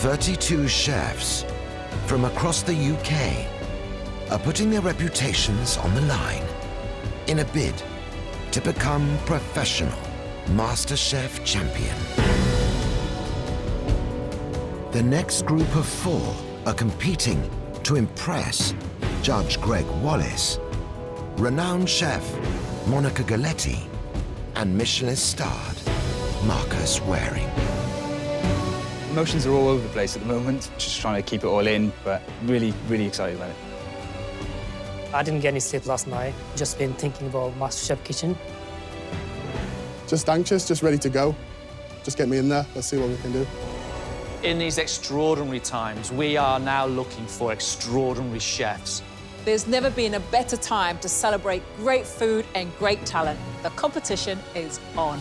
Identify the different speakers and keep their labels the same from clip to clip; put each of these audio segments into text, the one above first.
Speaker 1: 32 chefs from across the UK are putting their reputations on the line in a bid to become professional MasterChef champion. The next group of 4 are competing to impress Judge Greg Wallace, renowned chef Monica Galetti, and Michelin-starred Marcus Waring.
Speaker 2: Emotions are all over the place at the moment, just trying to keep it all in, but really, really excited about it.
Speaker 3: I didn't get any sleep last night, just been thinking about MasterChef Kitchen.
Speaker 4: Just anxious, just ready to go. Just get me in there, let's see what we can do.
Speaker 5: In these extraordinary times, we are now looking for extraordinary chefs.
Speaker 6: There's never been a better time to celebrate great food and great talent. The competition is on.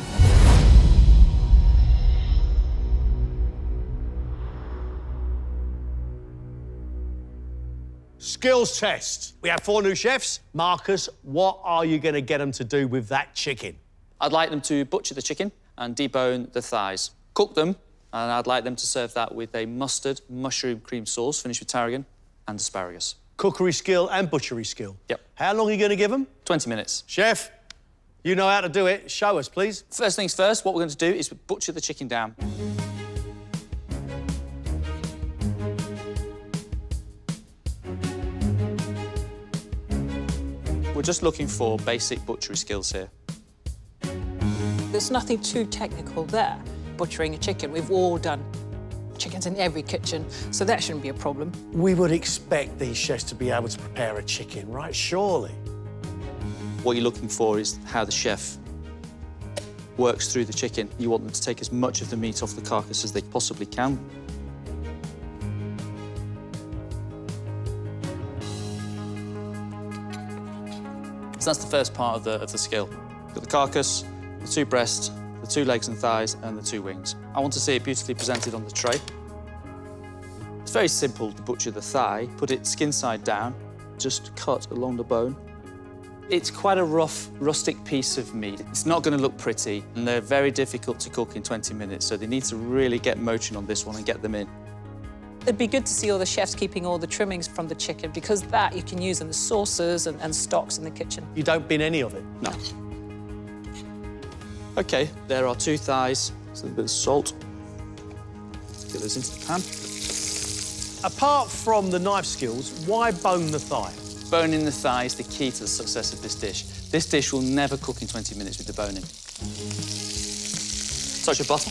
Speaker 7: Skills test. We have 4 new chefs. Marcus, what are you going to get them to do with that chicken?
Speaker 5: I'd like them to butcher the chicken and debone the thighs. Cook them, and I'd like them to serve that with a mustard mushroom cream sauce, finished with tarragon and asparagus.
Speaker 7: Cookery skill and butchery skill?
Speaker 5: Yep.
Speaker 7: How long are you going to give them?
Speaker 5: 20 minutes.
Speaker 7: Chef, you know how to do it. Show us, please.
Speaker 5: First things first, what we're going to do is butcher the chicken down. We're just looking for basic butchery skills here.
Speaker 6: There's nothing too technical there, butchering a chicken. We've all done chickens in every kitchen, so that shouldn't be a problem.
Speaker 7: We would expect these chefs to be able to prepare a chicken, right? Surely.
Speaker 5: What you're looking for is how the chef works through the chicken. You want them to take as much of the meat off the carcass as they possibly can. So that's the first part of the skill. Got the carcass, the 2 breasts, the 2 legs and thighs, and the 2 wings. I want to see it beautifully presented on the tray. It's very simple to butcher the thigh. Put it skin side down, just cut along the bone. It's quite a rough, rustic piece of meat. It's not going to look pretty, and they're very difficult to cook in 20 minutes, so they need to really get motion on this one and get them in.
Speaker 6: It'd be good to see all the chefs keeping all the trimmings from the chicken, because that you can use in the sauces and stocks in the kitchen.
Speaker 7: You don't bin any of it?
Speaker 5: No. OK, there are 2 thighs, so a bit of salt. Let's get those into the pan.
Speaker 7: Apart from the knife skills, why bone the thigh?
Speaker 5: Boning the thigh is the key to the success of this dish. This dish will never cook in 20 minutes with the boning. Touch of butter.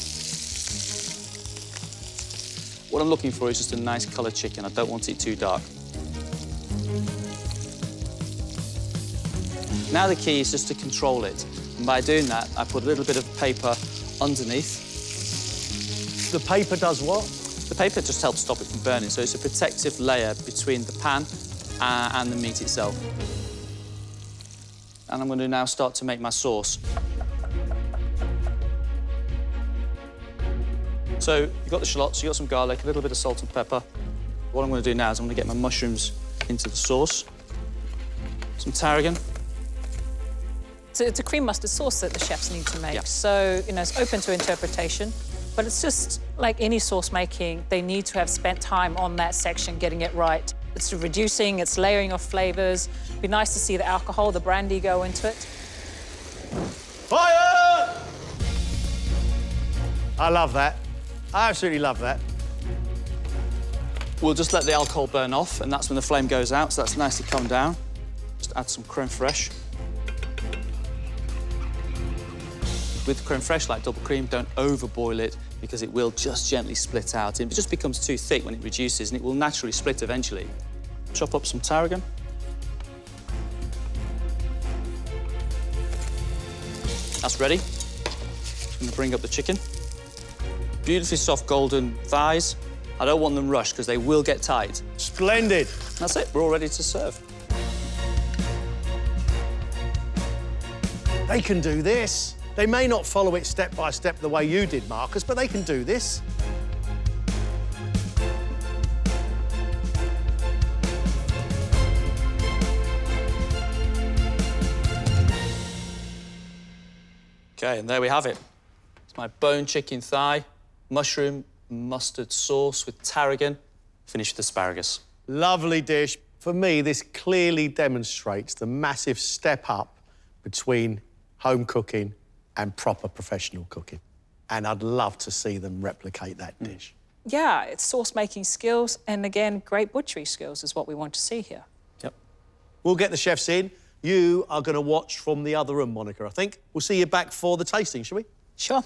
Speaker 5: What I'm looking for is just a nice coloured chicken. I don't want it too dark. Now the key is just to control it. And by doing that, I put a little bit of paper underneath.
Speaker 7: The paper does what?
Speaker 5: The paper just helps stop it from burning, so it's a protective layer between the pan and the meat itself. And I'm going to now start to make my sauce. So you've got the shallots, you've got some garlic, a little bit of salt and pepper. What I'm going to do now is I'm going to get my mushrooms into the sauce. Some tarragon.
Speaker 6: It's a cream mustard sauce that the chefs need to make.
Speaker 5: Yeah.
Speaker 6: So, you know, it's open to interpretation, but it's just like any sauce making, they need to have spent time on that section getting it right. It's reducing, it's layering of flavours. It'd be nice to see the alcohol, the brandy go into it.
Speaker 7: Fire! I love that. I absolutely love that.
Speaker 5: We'll just let the alcohol burn off, and that's when the flame goes out, so that's nicely calmed down. Just add some creme fraiche. With creme fraiche, like double cream, don't overboil it because it will just gently split out. It just becomes too thick when it reduces, and it will naturally split eventually. Chop up some tarragon. That's ready. I'm going to bring up the chicken. Beautifully soft golden thighs. I don't want them rushed because they will get tight.
Speaker 7: Splendid.
Speaker 5: That's it, we're all ready to serve.
Speaker 7: They can do this. They may not follow it step by step the way you did, Marcus, but they can do this.
Speaker 5: OK, and there we have it. It's my bone chicken thigh, mushroom mustard sauce with tarragon, finish with asparagus.
Speaker 7: Lovely dish. For me, this clearly demonstrates the massive step up between home cooking and proper professional cooking. And I'd love to see them replicate that dish.
Speaker 6: Yeah, it's sauce-making skills, and again, great butchery skills is what we want to see here.
Speaker 5: Yep.
Speaker 7: We'll get the chefs in. You are going to watch from the other room, Monica, I think. We'll see you back for the tasting, shall we?
Speaker 6: Sure.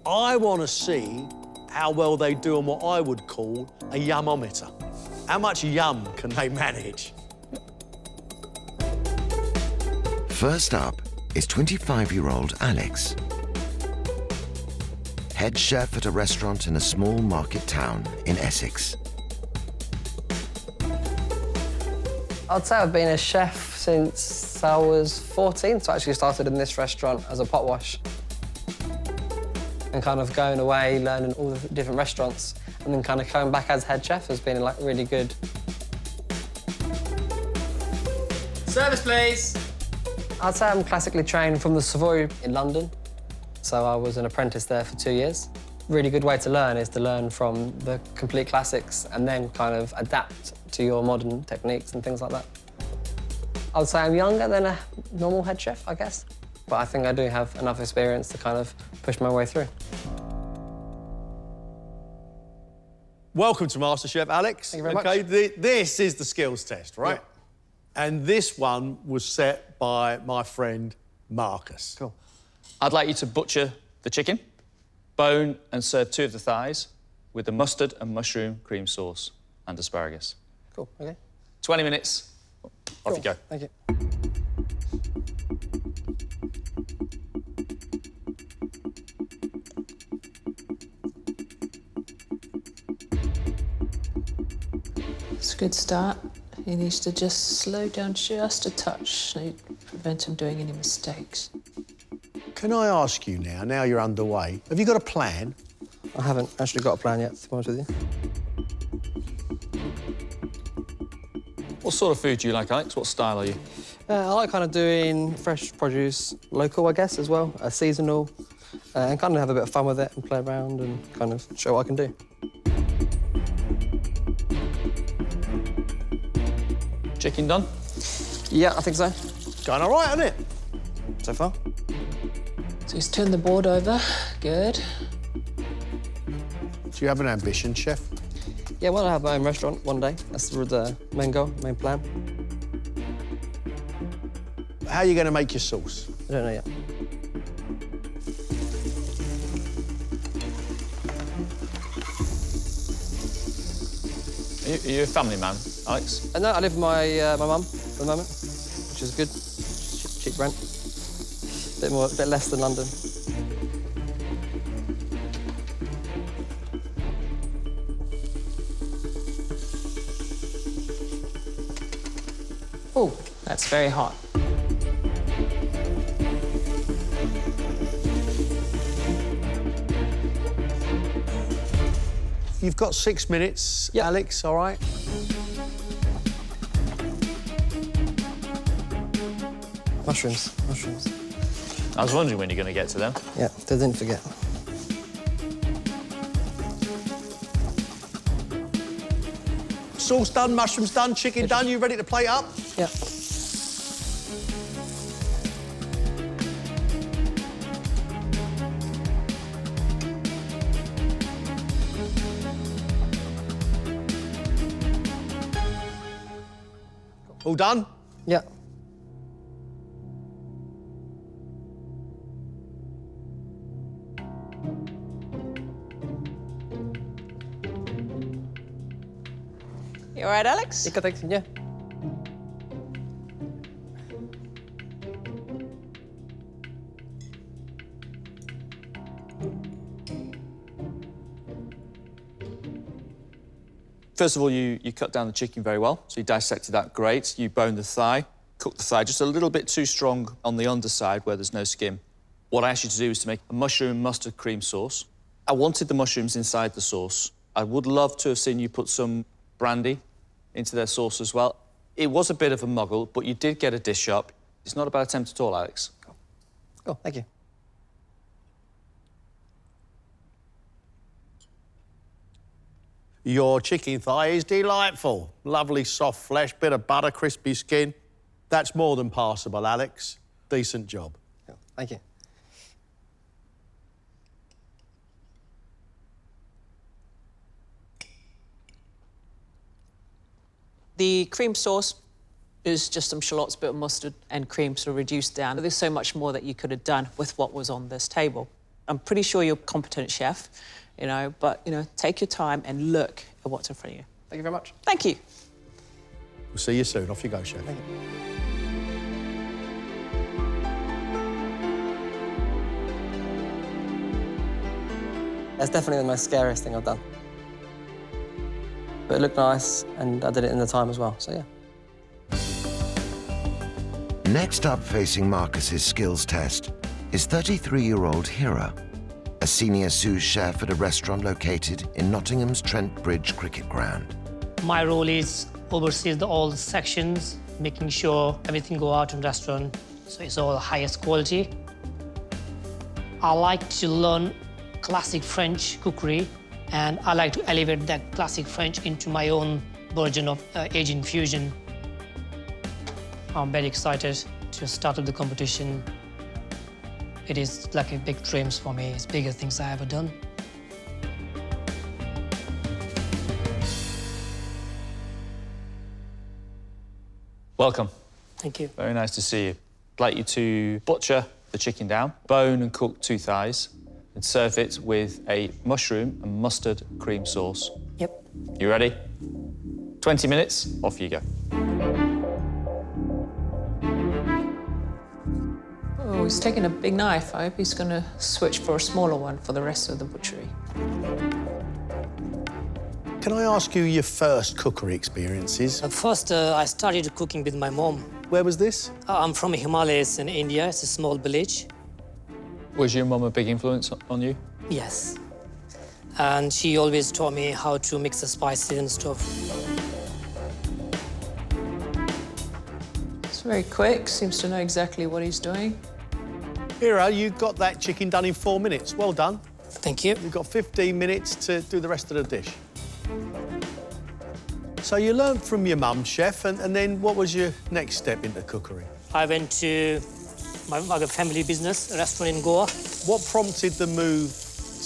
Speaker 7: I want to see how well they do on what I would call a yumometer. How much yum can they manage?
Speaker 1: First up is 25-year-old Alex, head chef at a restaurant in a small market town in Essex.
Speaker 8: I'd say I've been a chef since I was 14, so I actually started in this restaurant as a pot wash. And kind of going away, learning all the different restaurants, and then kind of coming back as head chef has been like really good.
Speaker 2: Service, please.
Speaker 8: I'd say I'm classically trained from the Savoy in London. So I was an apprentice there for 2 years. Really good way to learn is to learn from the complete classics and then kind of adapt to your modern techniques and things like that. I would say I'm younger than a normal head chef, I guess. But I think I do have enough experience to kind of push my way through.
Speaker 7: Welcome to MasterChef, Alex.
Speaker 8: Thank you very much.
Speaker 7: Okay, this is the skills test, right?
Speaker 8: Yeah.
Speaker 7: And this one was set by my friend Marcus.
Speaker 8: Cool.
Speaker 5: I'd like you to butcher the chicken, bone and serve 2 of the thighs with the mustard and mushroom cream sauce and asparagus.
Speaker 8: Cool, OK.
Speaker 5: 20 minutes, off you go.
Speaker 8: Thank you.
Speaker 9: It's a good start. He needs to just slow down just a touch so you prevent him doing any mistakes.
Speaker 7: Can I ask you now you're underway, have you got a plan?
Speaker 8: I haven't actually got a plan yet, to be honest with you.
Speaker 5: What sort of food do you like, Alex? What style are you?
Speaker 8: I like kind of doing fresh produce, local, I guess, as well, seasonal, and kind of have a bit of fun with it and play around and kind of show what I can do.
Speaker 5: Chicken done?
Speaker 8: Yeah, I think so.
Speaker 7: Going all right, isn't it?
Speaker 8: So far.
Speaker 9: So he's turned the board over. Good.
Speaker 7: Do you have an ambition, chef?
Speaker 8: Yeah, well, I have my own restaurant one day. That's the main goal, main plan.
Speaker 7: How are you going to make your sauce?
Speaker 8: I don't know yet.
Speaker 5: Are you a family man, Alex?
Speaker 8: No, I live with my mum at the moment, which is good. Cheap rent. Bit less than London.
Speaker 9: Oh, that's very hot.
Speaker 7: You've got 6 minutes,
Speaker 8: Yep.
Speaker 7: Alex, all right?
Speaker 8: Mushrooms.
Speaker 5: I was wondering when you're going to get to them.
Speaker 8: Yeah, didn't forget.
Speaker 7: Sauce done, mushrooms done, chicken done. You ready to plate up?
Speaker 8: Yeah.
Speaker 7: All done?
Speaker 8: Yeah.
Speaker 6: You all right, Alex?
Speaker 8: Yeah.
Speaker 5: First of all, you cut down the chicken very well. So you dissected that great. You boned the thigh, cooked the thigh just a little bit too strong on the underside where there's no skin. What I asked you to do is to make a mushroom mustard cream sauce. I wanted the mushrooms inside the sauce. I would love to have seen you put some brandy into their sauce as well. It was a bit of a muggle, but you did get a dish up. It's not a bad attempt at all, Alex.
Speaker 8: Cool, thank you.
Speaker 7: Your chicken thigh is delightful. Lovely soft flesh, bit of butter, crispy skin. That's more than passable, Alex. Decent job.
Speaker 8: Cool, thank you.
Speaker 9: The cream sauce is just some shallots, bit of mustard and cream sort of reduced down. There's so much more that you could have done with what was on this table. I'm pretty sure you're a competent chef, you know, but, you know, take your time and look at what's in front of you.
Speaker 8: Thank you very much.
Speaker 9: Thank you.
Speaker 7: We'll see you soon. Off you go, Chef.
Speaker 8: Thank you. That's definitely the most scariest thing I've done. But it looked nice, and I did it in the time as well, so yeah.
Speaker 1: Next up facing Marcus's skills test is 33-year-old Hira, a senior sous chef at a restaurant located in Nottingham's Trent Bridge cricket ground.
Speaker 3: My role is oversees all the sections, making sure everything go out in the restaurant, so it's all the highest quality. I like to learn classic French cookery, and I like to elevate that classic French into my own version of Asian fusion. I'm very excited to start with the competition. It is like a big dream for me. It's bigger things I've ever done.
Speaker 5: Welcome.
Speaker 3: Thank you.
Speaker 5: Very nice to see you. I'd like you to butcher the chicken down, bone and cook 2 thighs, and serve it with a mushroom and mustard cream sauce.
Speaker 3: Yep.
Speaker 5: You ready? 20 minutes, off you go.
Speaker 9: Oh, he's taking a big knife. I hope he's going to switch for a smaller one for the rest of the butchery.
Speaker 7: Can I ask you your first cookery experiences?
Speaker 3: First, I started cooking with my mom.
Speaker 7: Where was this?
Speaker 3: I'm from Himalayas in India. It's a small village.
Speaker 5: Was your mum a big influence on you?
Speaker 3: Yes. And she always taught me how to mix the spices and stuff.
Speaker 9: It's very quick, seems to know exactly what he's doing.
Speaker 7: Hira, you got that chicken done in 4 minutes. Well done.
Speaker 3: Thank you.
Speaker 7: You've got 15 minutes to do the rest of the dish. So you learned from your mum, Chef, and then what was your next step into cookery?
Speaker 3: I went to my family business, a restaurant in Goa.
Speaker 7: What prompted the move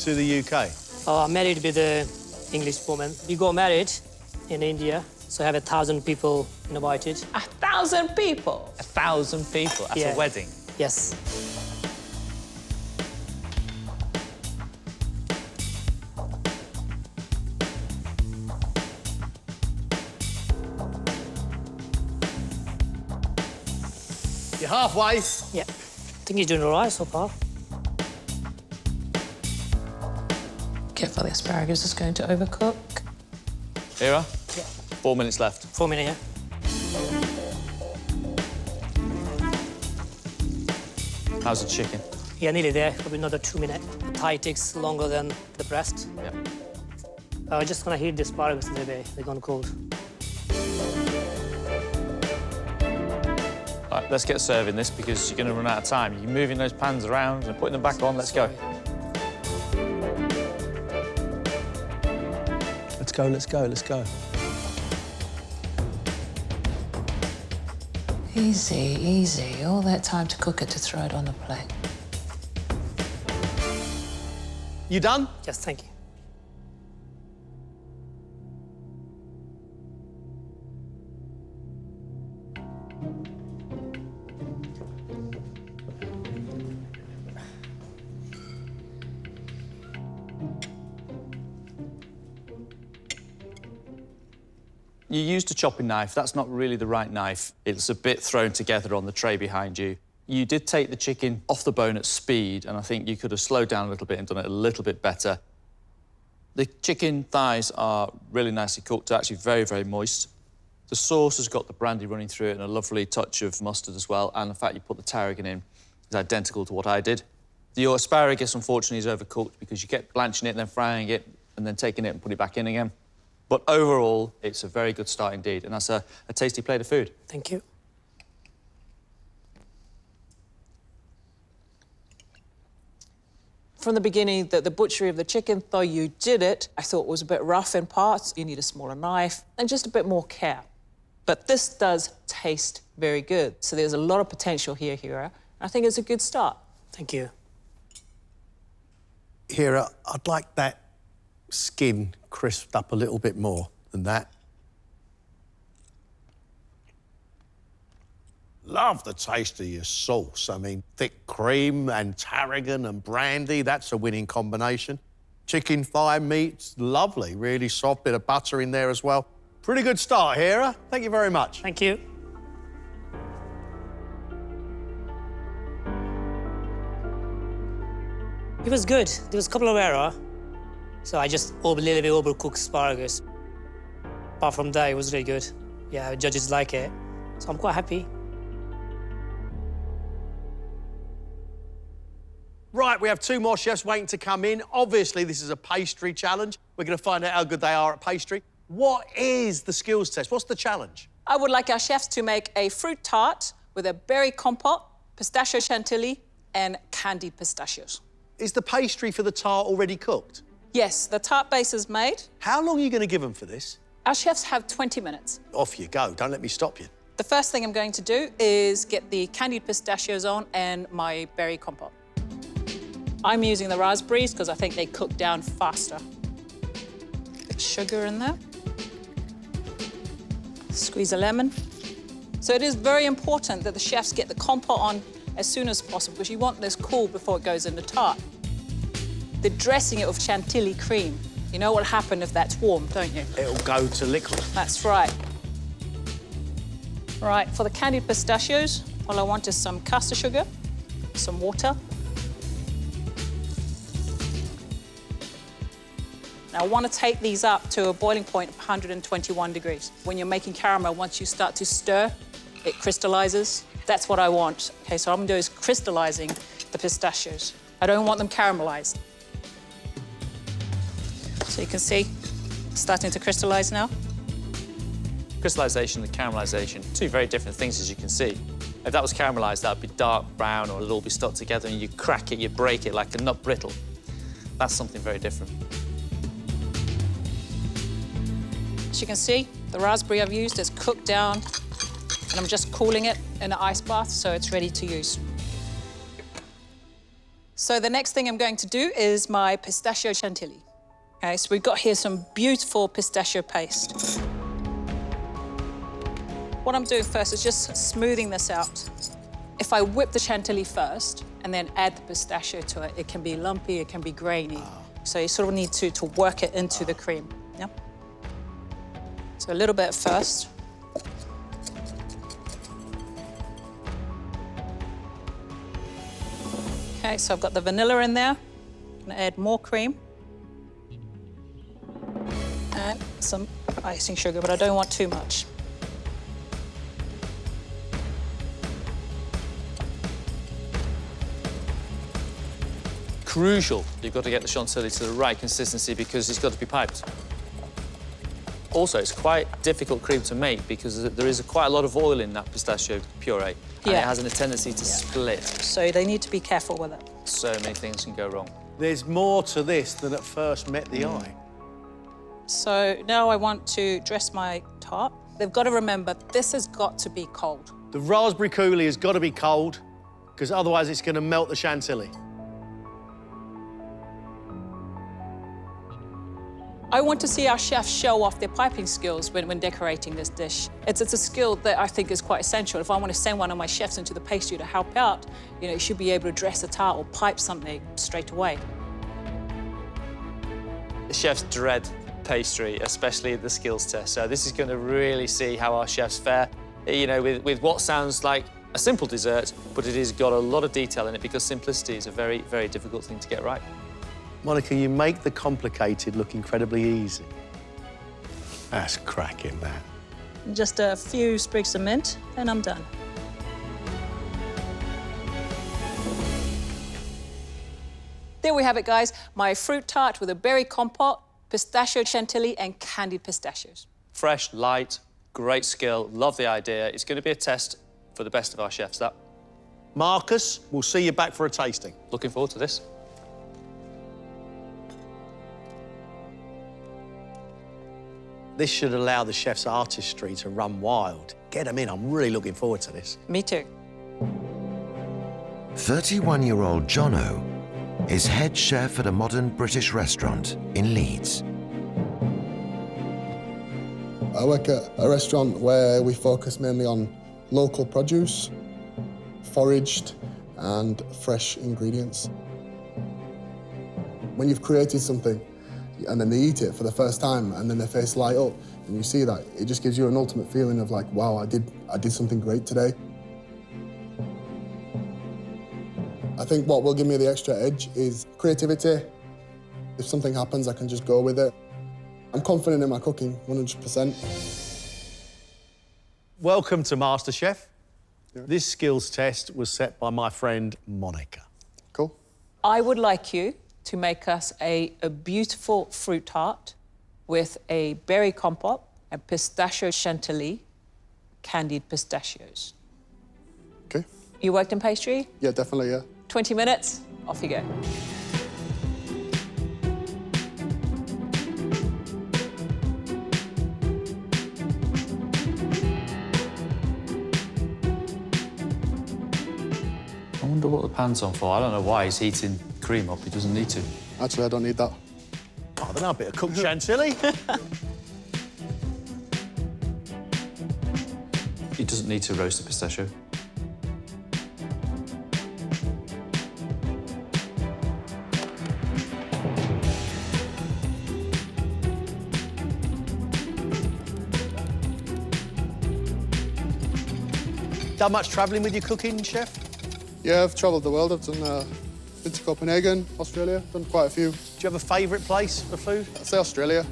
Speaker 7: to the UK?
Speaker 3: I'm married with an English woman. We got married in India, so I have 1,000 people invited.
Speaker 9: 1,000 people?
Speaker 5: 1,000 people at a wedding?
Speaker 3: Yes.
Speaker 7: You're halfway.
Speaker 3: Yeah. I think you're doing all right so far.
Speaker 9: Careful, the asparagus is going to overcook.
Speaker 5: Hira?
Speaker 3: Yeah.
Speaker 5: 4 minutes left.
Speaker 3: 4 minutes, yeah.
Speaker 5: How's the chicken?
Speaker 3: Yeah, nearly there. Probably another 2 minutes. The thigh takes longer than the breast.
Speaker 5: Yeah.
Speaker 3: I'm just gonna heat the asparagus a little bit. They're gone cold.
Speaker 5: All right, let's get serving this because you're going to run out of time. You're moving those pans around and putting them back on. Let's go.
Speaker 7: Let's go, let's go, let's go.
Speaker 9: Easy, easy. All that time to cook it to throw it on the plate.
Speaker 7: You done?
Speaker 3: Yes, thank you.
Speaker 5: You used a chopping knife. That's not really the right knife. It's a bit thrown together on the tray behind you. You did take the chicken off the bone at speed, and I think you could have slowed down a little bit and done it a little bit better. The chicken thighs are really nicely cooked, actually very, very moist. The sauce has got the brandy running through it and a lovely touch of mustard as well, and the fact you put the tarragon in is identical to what I did. Your asparagus, unfortunately, is overcooked because you kept blanching it and then frying it and then taking it and putting it back in again. But overall, it's a very good start indeed, and that's a tasty plate of food.
Speaker 3: Thank you.
Speaker 9: From the beginning, the butchery of the chicken, though you did it, I thought was a bit rough in parts. You need a smaller knife and just a bit more care. But this does taste very good. So there's a lot of potential here, Hira. I think it's a good start.
Speaker 3: Thank you.
Speaker 7: Hira, I'd like that skin crisped up a little bit more than that. Love the taste of your sauce. I mean, thick cream and tarragon and brandy, that's a winning combination. Chicken thigh meat's lovely, really soft, bit of butter in there as well. Pretty good start, Hira. Thank you very much.
Speaker 3: Thank you. It was good. There was a couple of errors. So I just a little bit overcooked asparagus. Apart from that, it was really good. Yeah, judges like it. So I'm quite happy.
Speaker 7: Right, we have 2 more chefs waiting to come in. Obviously, this is a pastry challenge. We're going to find out how good they are at pastry. What is the skills test? What's the challenge?
Speaker 6: I would like our chefs to make a fruit tart with a berry compote, pistachio chantilly, and candied pistachios.
Speaker 7: Is the pastry for the tart already cooked?
Speaker 6: Yes, the tart base is made.
Speaker 7: How long are you going to give them for this?
Speaker 6: Our chefs have 20 minutes.
Speaker 7: Off you go. Don't let me stop you.
Speaker 6: The first thing I'm going to do is get the candied pistachios on and my berry compote. I'm using the raspberries because I think they cook down faster. Bit sugar in there. Squeeze a lemon. So it is very important that the chefs get the compote on as soon as possible because you want this cool before it goes in the tart. They're dressing it with chantilly cream. You know what'll happen if that's warm, don't you?
Speaker 7: It'll go to liquid.
Speaker 6: That's right. Right, for the candied pistachios, all I want is some caster sugar, some water. Now, I want to take these up to a boiling point of 121 degrees. When you're making caramel, once you start to stir, it crystallizes. That's what I want. Okay, so what I'm going to do is crystallizing the pistachios. I don't want them caramelized. So you can see, starting to crystallize now.
Speaker 5: Crystallization and caramelization, 2 very different things, as you can see. If that was caramelized, that would be dark brown, or it'll all be stuck together, and you crack it, you break it like a nut brittle. That's something very different.
Speaker 6: As you can see, the raspberry I've used is cooked down, and I'm just cooling it in an ice bath so it's ready to use. So the next thing I'm going to do is my pistachio chantilly. Okay, so we've got here some beautiful pistachio paste. What I'm doing first is just smoothing this out. If I whip the chantilly first and then add the pistachio to it, it can be lumpy, it can be grainy. So you sort of need to work it into the cream, yeah? So a little bit first. Okay, so I've got the vanilla in there. I'm gonna add more cream. And some icing sugar, but I don't want too much.
Speaker 5: Crucial, you've got to get the chantilly to the right consistency because it's got to be piped. Also, it's quite difficult cream to make because there is quite a lot of oil in that pistachio puree, and it has a tendency to split.
Speaker 6: So they need to be careful with it.
Speaker 5: So many things can go wrong.
Speaker 7: There's more to this than at first met the eye.
Speaker 6: So now I want to dress my tart. They've got to remember, this has got to be cold.
Speaker 7: The raspberry coulis has got to be cold because otherwise it's going to melt the chantilly.
Speaker 6: I want to see our chefs show off their piping skills when decorating this dish. It's a skill that I think is quite essential. If I want to send one of my chefs into the pastry to help out, you should be able to dress a tart or pipe something straight away.
Speaker 5: The chefs dread pastry, especially the skills test. So this is going to really see how our chefs fare, with what sounds like a simple dessert, but it has got a lot of detail in it because simplicity is a very, very difficult thing to get right.
Speaker 7: Monica, you make the complicated look incredibly easy. That's cracking, that.
Speaker 6: Just a few sprigs of mint, and I'm done. There we have it, guys. My fruit tart with a berry compote pistachio chantilly and candied pistachios.
Speaker 5: Fresh, light, great skill, love the idea. It's going to be a test for the best of our chefs, that.
Speaker 7: Marcus, we'll see you back for a tasting.
Speaker 5: Looking forward to this.
Speaker 7: This should allow the chef's artistry to run wild. Get them in. I'm really looking forward to this.
Speaker 6: Me too.
Speaker 1: 31-year-old Jono is head chef at a modern British restaurant in Leeds.
Speaker 4: I work at a restaurant where we focus mainly on local produce, foraged and fresh ingredients. When you've created something and then they eat it for the first time and then their face light up and you see that, it just gives you an ultimate feeling of like, wow, I did something great today. I think what will give me the extra edge is creativity. If something happens, I can just go with it. I'm confident in my cooking, 100%.
Speaker 7: Welcome to MasterChef. Yeah. This skills test was set by my friend Monica.
Speaker 4: Cool.
Speaker 6: I would like you to make us a beautiful fruit tart with a berry compote and pistachio chantilly, candied pistachios.
Speaker 4: Okay.
Speaker 6: You worked in pastry?
Speaker 4: Yeah, definitely, yeah.
Speaker 6: 20 minutes, off you go.
Speaker 5: I wonder what the pan's on for. I don't know why he's heating cream up. He doesn't need to.
Speaker 4: Actually, I don't need that.
Speaker 7: I don't know, a bit of cooked chantilly.
Speaker 5: He doesn't need to roast the pistachio.
Speaker 7: Done much travelling with your cooking, chef?
Speaker 4: Yeah, I've travelled the world. I've done, been to Copenhagen, Australia, done quite a few.
Speaker 7: Do you have a favourite place for food?
Speaker 4: I'd say Australia.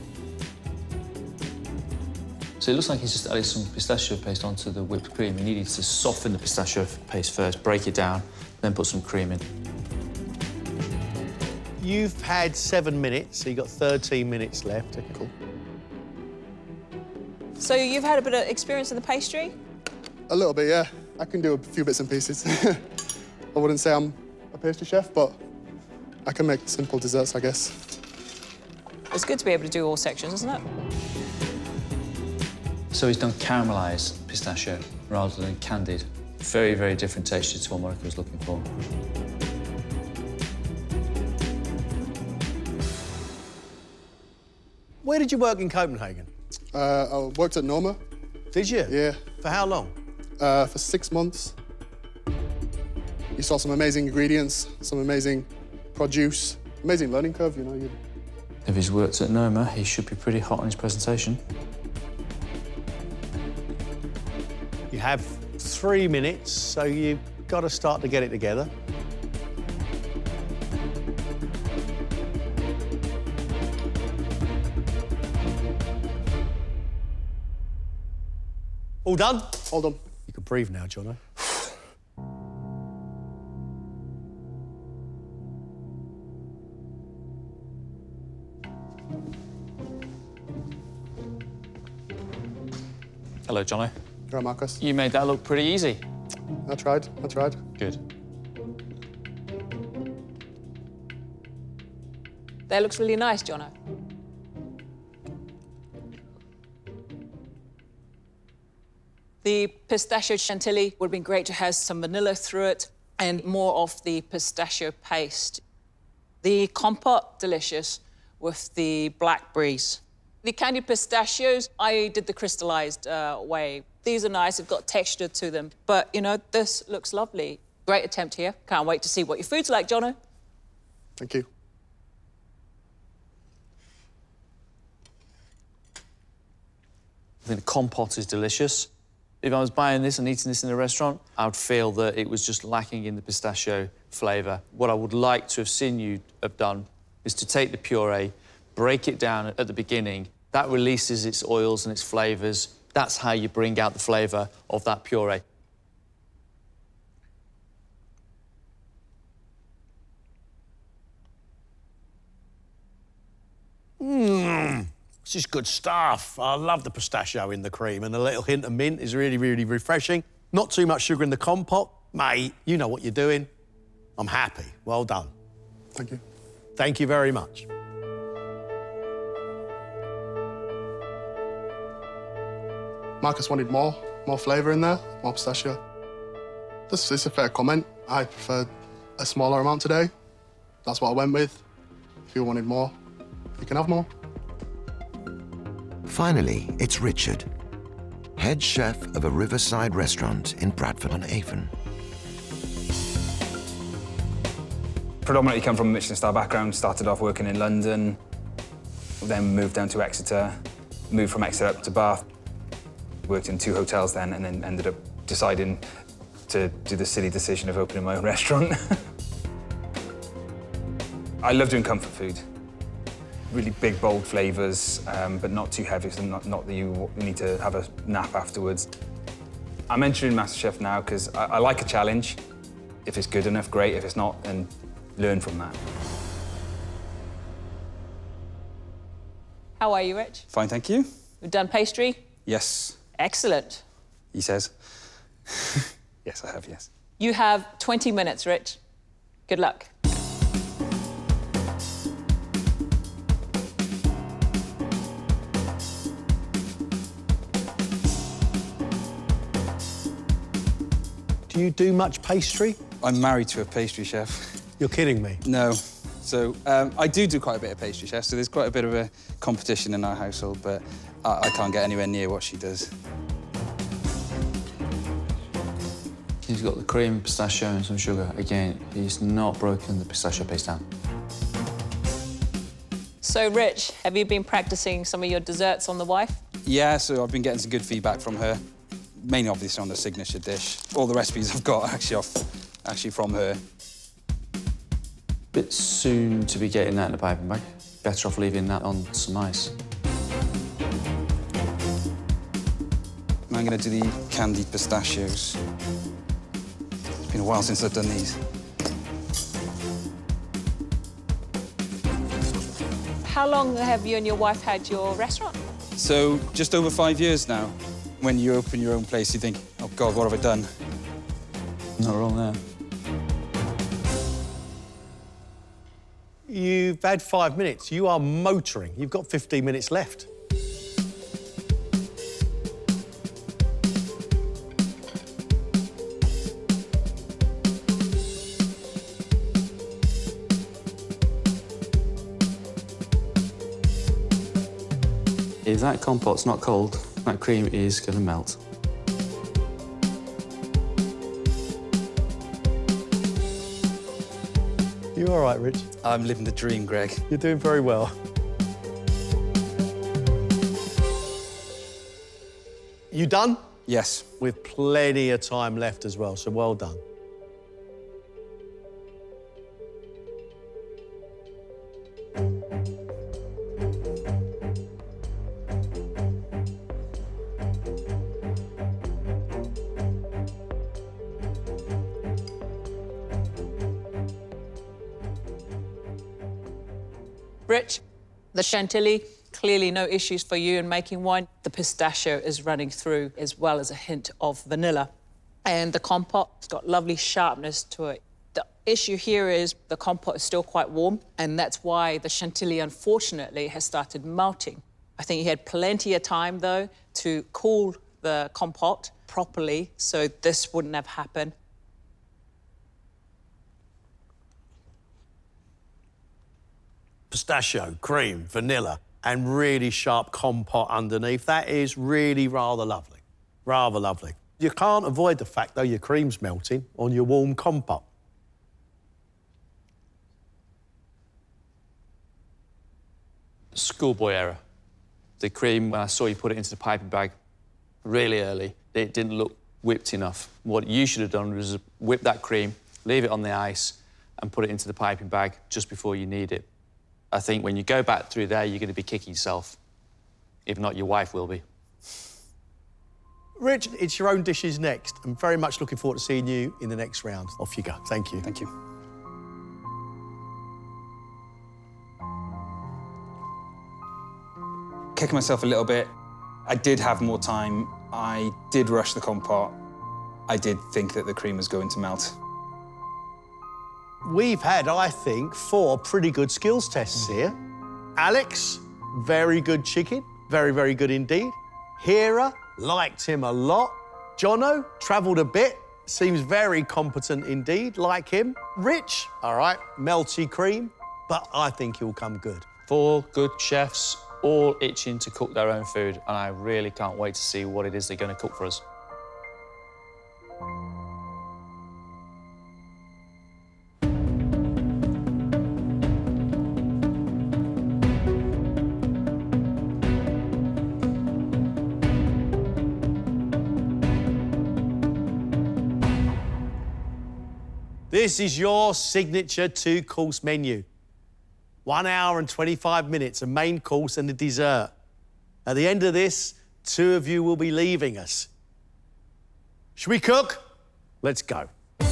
Speaker 5: So it looks like he's just added some pistachio paste onto the whipped cream. He needed to soften the pistachio paste first, break it down, then put some cream in.
Speaker 7: You've had 7 minutes, so you've got 13 minutes left. Okay, cool.
Speaker 6: So you've had a bit of experience in the pastry?
Speaker 4: A little bit, yeah. I can do a few bits and pieces. I wouldn't say I'm a pastry chef, but I can make simple desserts, I guess.
Speaker 6: It's good to be able to do all sections, isn't it?
Speaker 5: So he's done caramelised pistachio rather than candied. Very, very different texture to what Monica was looking for.
Speaker 7: Where did you work in Copenhagen?
Speaker 4: I worked at Noma.
Speaker 7: Did you?
Speaker 4: Yeah.
Speaker 7: For how long?
Speaker 4: For 6 months. You saw some amazing ingredients, some amazing produce, amazing learning curve, you know.
Speaker 5: If he's worked at Noma, he should be pretty hot on his presentation.
Speaker 7: You have 3 minutes, so you've got to start to get it together. All done?
Speaker 4: All done.
Speaker 7: You can breathe now, Jono.
Speaker 5: Hello, Jono.
Speaker 4: Right, Marcus.
Speaker 5: You made that look pretty easy.
Speaker 4: I tried.
Speaker 5: Good.
Speaker 6: That looks really nice, Jono. The pistachio chantilly would have been great to have some vanilla through it and more of the pistachio paste. The compote, delicious, with the blackberries. The candied pistachios, I did the crystallized way. These are nice, they've got texture to them. But, you know, this looks lovely. Great attempt here. Can't wait to see what your food's like, Jono.
Speaker 4: Thank you.
Speaker 5: I think the compote is delicious. If I was buying this and eating this in a restaurant, I would feel that it was just lacking in the pistachio flavour. What I would like to have seen you have done is to take the puree, break it down at the beginning. That releases its oils and its flavours. That's how you bring out the flavour of that puree.
Speaker 7: This is good stuff. I love the pistachio in the cream, and a little hint of mint is really, really refreshing. Not too much sugar in the compote. Mate, you know what you're doing. I'm happy. Well done.
Speaker 4: Thank you.
Speaker 7: Thank you very much.
Speaker 4: Marcus wanted more flavour in there, more pistachio. This is a fair comment. I preferred a smaller amount today. That's what I went with. If you wanted more, you can have more.
Speaker 1: Finally, it's Richard, head chef of a riverside restaurant in Bradford-on-Avon.
Speaker 2: Predominantly come from a Michelin star background, started off working in London, then moved down to Exeter, moved from Exeter up to Bath, worked in 2 hotels then, and then ended up deciding to do the silly decision of opening my own restaurant. I love doing comfort food. Really big, bold flavours, but not too heavy, so not that you need to have a nap afterwards. I'm entering MasterChef now because I like a challenge. If it's good enough, great. If it's not, then learn from that.
Speaker 6: How are you, Rich?
Speaker 2: Fine, thank you.
Speaker 6: We've done pastry?
Speaker 2: Yes,
Speaker 6: Excellent.
Speaker 2: he says. Yes, I have, yes.
Speaker 6: You have 20 minutes, Rich. Good luck.
Speaker 7: Do you do much pastry?
Speaker 2: I'm married to a pastry chef.
Speaker 7: You're kidding me.
Speaker 2: No. So I do quite a bit of pastry chef, so there's quite a bit of a competition in our household, but I can't get anywhere near what she does.
Speaker 10: He's got the cream, pistachio and some sugar. Again, he's not broken the pistachio paste down.
Speaker 6: So, Rich, have you been practicing some of your desserts on the wife?
Speaker 2: Yeah, so I've been getting some good feedback from her, mainly obviously on the signature dish. All the recipes I've got are actually from her.
Speaker 10: Bit soon to be getting that in the piping bag. Better off leaving that on some ice.
Speaker 2: I'm going to do the candied pistachios. It's been a while since I've done these.
Speaker 6: How long have you and your wife had your restaurant?
Speaker 2: So just over 5 years now. When you open your own place, you think, oh God, what have I done?
Speaker 10: Not wrong there.
Speaker 7: You've had 5 minutes. You are motoring. You've got 15 minutes left.
Speaker 10: If that compote's not cold, that cream is going to melt.
Speaker 7: You all right, Rich?
Speaker 2: I'm living the dream, Greg.
Speaker 7: You're doing very well. You done?
Speaker 2: Yes.
Speaker 7: With plenty of time left as well, so well done.
Speaker 6: Rich, the chantilly, clearly no issues for you in making wine. The pistachio is running through, as well as a hint of vanilla. And the compote has got lovely sharpness to it. The issue here is the compote is still quite warm, and that's why the chantilly, unfortunately, has started melting. I think you had plenty of time, though, to cool the compote properly, so this wouldn't have happened.
Speaker 7: Pistachio, cream, vanilla, and really sharp compote underneath. That is really rather lovely. Rather lovely. You can't avoid the fact, though, your cream's melting on your warm compote.
Speaker 10: Schoolboy error. The cream, when I saw you put it into the piping bag really early, it didn't look whipped enough. What you should have done was whip that cream, leave it on the ice, and put it into the piping bag just before you need it. I think when you go back through there, you're going to be kicking yourself. If not, your wife will be.
Speaker 7: Rich, it's your own dishes next. I'm very much looking forward to seeing you in the next round. Off you go. Thank you.
Speaker 2: Thank you. kicking myself a little bit. I did have more time. I did rush the compote. I did think that the cream was going to melt.
Speaker 7: We've had, I think, 4 pretty good skills tests here. Alex, very good chicken. Very, very good indeed. Hera, liked him a lot. Jono, travelled a bit. Seems very competent indeed, like him. Rich, all right, melty cream, but I think he'll come good.
Speaker 10: 4 good chefs, all itching to cook their own food, and I really can't wait to see what it is they're going to cook for us.
Speaker 7: This is your signature 2-course menu. 1 hour and 25 minutes, a main course and a dessert. At the end of this, 2 of you will be leaving us. Should we cook? Let's go.
Speaker 4: I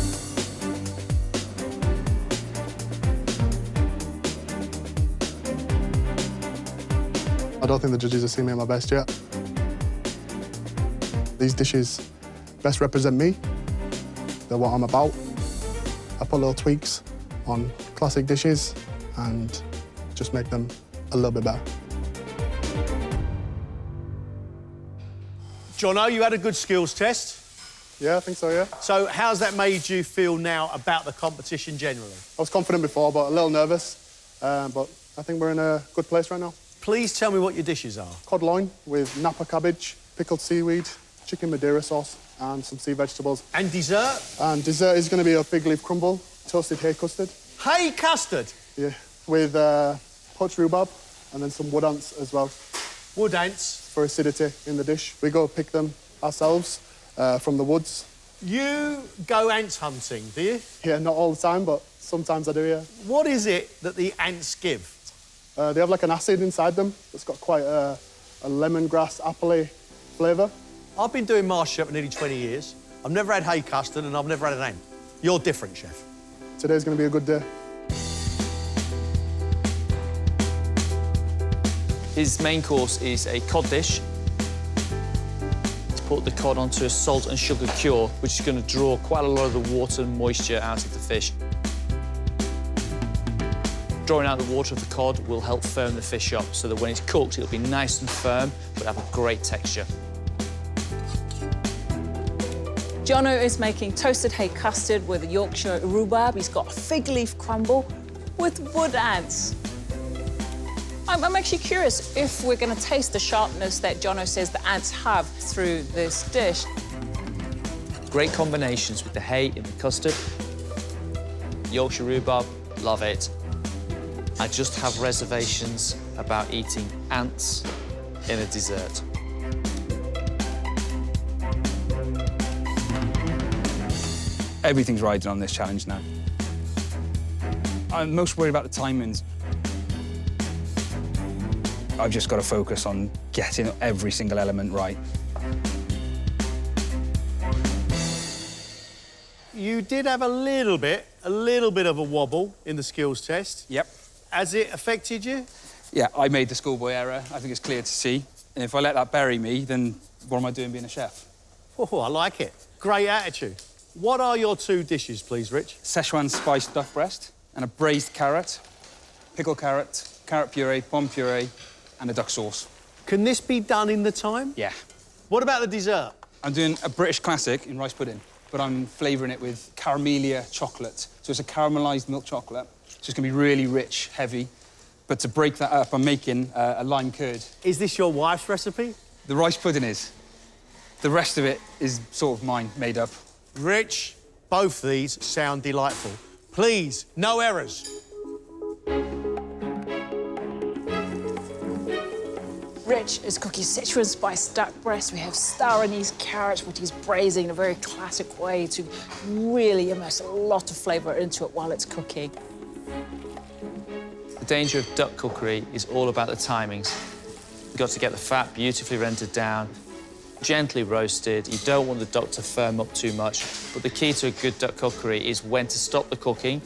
Speaker 4: don't think the judges have seen me at my best yet. These dishes best represent me. They're what I'm about. I put little tweaks on classic dishes and just make them a little bit better.
Speaker 7: Jono, you had a good skills test.
Speaker 4: Yeah, I think so, yeah.
Speaker 7: So how's that made you feel now about the competition generally?
Speaker 4: I was confident before, but a little nervous. But I think we're in a good place right now.
Speaker 7: Please tell me what your dishes are.
Speaker 4: Cod loin with napa cabbage, pickled seaweed, chicken Madeira sauce, and some sea vegetables.
Speaker 7: And dessert?
Speaker 4: And dessert is going to be a fig leaf crumble, toasted hay custard.
Speaker 7: Hay custard?
Speaker 4: Yeah, with poached rhubarb and then some wood ants as well.
Speaker 7: Wood ants?
Speaker 4: For acidity in the dish. We go pick them ourselves from the woods.
Speaker 7: You go ant hunting, do you?
Speaker 4: Yeah, not all the time, but sometimes I do, yeah.
Speaker 7: What is it that the ants give?
Speaker 4: They have like an acid inside them that's got quite a lemongrass, apple-y flavour.
Speaker 7: I've been doing MasterChef for nearly 20 years. I've never had hay custard and I've never had an ant. You're different, chef.
Speaker 4: Today's going to be a good day.
Speaker 5: His main course is a cod dish. To put the cod onto a salt and sugar cure, which is going to draw quite a lot of the water and moisture out of the fish. Drawing out the water of the cod will help firm the fish up so that when it's cooked, it'll be nice and firm, but have a great texture.
Speaker 6: Jono is making toasted hay custard with Yorkshire rhubarb. He's got a fig leaf crumble with wood ants. I'm actually curious if we're going to taste the sharpness that Jono says the ants have through this dish.
Speaker 5: Great combinations with the hay in the custard. Yorkshire rhubarb, love it. I just have reservations about eating ants in a dessert.
Speaker 2: Everything's riding on this challenge now. I'm most worried about the timings. I've just got to focus on getting every single element right.
Speaker 7: You did have a little bit of a wobble in the skills test.
Speaker 2: Yep.
Speaker 7: Has it affected you?
Speaker 2: Yeah, I made the schoolboy error. I think it's clear to see. And if I let that bury me, then what am I doing being a chef?
Speaker 7: Oh, I like it. Great attitude. What are your 2 dishes, please, Rich?
Speaker 2: Szechuan spiced duck breast and a braised carrot, pickled carrot, carrot puree, bomb puree, and a duck sauce.
Speaker 7: Can this be done in the time?
Speaker 2: Yeah.
Speaker 7: What about the dessert?
Speaker 2: I'm doing a British classic in rice pudding, but I'm flavouring it with caramelia chocolate. So it's a caramelised milk chocolate. So it's going to be really rich, heavy. But to break that up, I'm making a lime curd.
Speaker 7: Is this your wife's recipe?
Speaker 2: The rice pudding is. The rest of it is sort of mine, made up.
Speaker 7: Rich, both these sound delightful. Please, no errors.
Speaker 6: Rich is cooking Szechuan spiced duck breast. We have star anise carrots, which he's braising in a very classic way to really immerse a lot of flavour into it while it's cooking.
Speaker 5: The danger of duck cookery is all about the timings. You've got to get the fat beautifully rendered down, gently roasted. You don't want the duck to firm up too much, but the key to a good duck cookery is when to stop the cooking